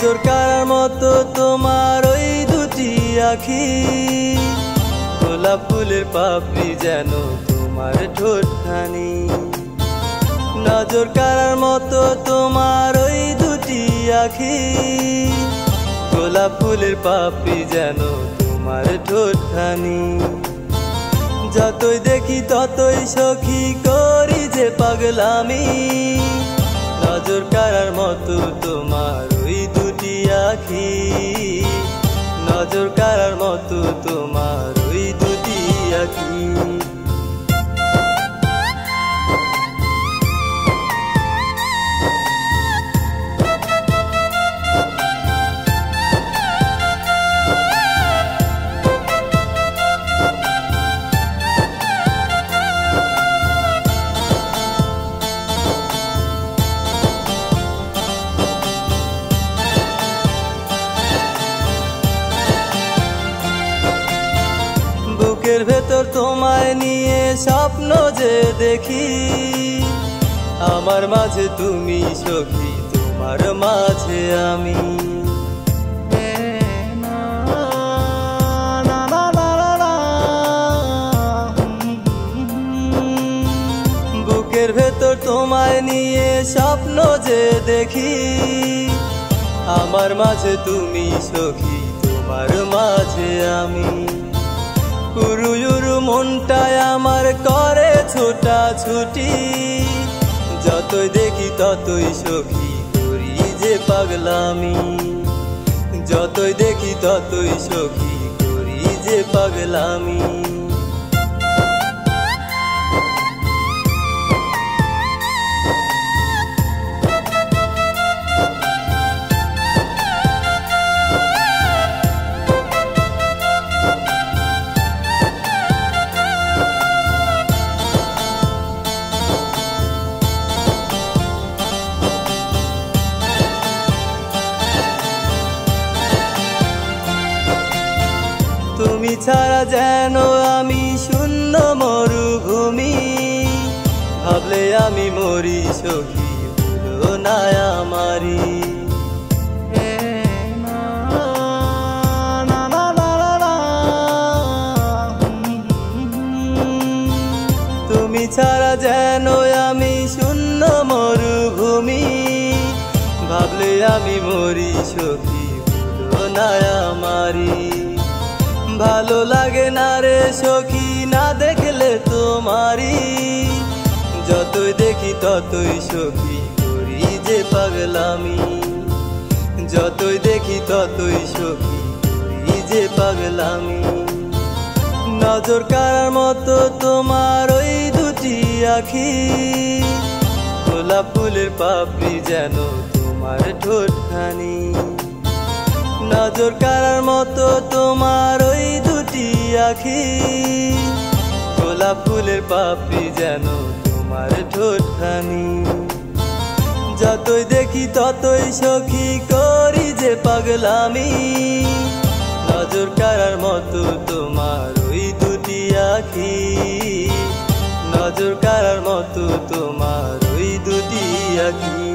নজর কাড়ার মতো তোমার ওই দুটি আখি, গোলাপ ফুলের পাপড়ি যেন তোমার ঠোঁটখানি। নজর কাড়ার মতো তোমার ওই দুটি আখি, গোলাপ ফুলের পাপড়ি যেন তোমার ঠোঁটখানি। যতই দেখি ততই সখী করি যে পাগলামি, নজর কাড়ার মতো তোমার ওই দুটি আখি, নজর কাড়ার মতো তোমার ওই দুটি আখি। বুকের ভেতর তোমায় নিয়ে স্বপ্ন যে দেখি, আমার মাঝে তুমি সখী তোমার মাঝে আমি। বুকের ভেতর তোমায় নিয়ে স্বপ্ন যে দেখি, আমার মাঝে তুমি সখী তোমার মাঝে আমি। উরু উরু মনটায় আমার করে ছোটা ছুটি, যতই দেখি ততই সখী করি যে পাগলামি, যতই দেখি ততই সখী করি যে পাগলামি। তুমি ছাড়া যেন আমি শূন্য মরুভূমি, ভাবলে আমি মরি সখী ভুলো না আমারি। তুমি ছাড়া যেন আমি শূন্য মরুভূমি, ভাবলে আমি মরি সখী ভুলো না আমারি। ভালো লাগে না রে সখী না দেখলে তোমারি, যতই দেখি ততই সখী করি যে পাগলামি, যতই দেখি ততই সখী করি যে পাগলামি। নজর কাড়ার মতো তোমার ওই দুটি আখি, গোলাপ ফুলের পাপড়ি যেন তোমার ঠোঁটখানি। নজর কাড়ার মতো তোমার ওই দুটি আখি, গোলাপ ফুলের পাপড়ি যেন তোমার ঠোঁটখানি। যতই দেখি ততই সখী করি যে পাগলামি, নজর কাড়ার মতো তোমার ওই দুটি আখি, নজর কাড়ার মতো তোমার ওই দুটি আখি।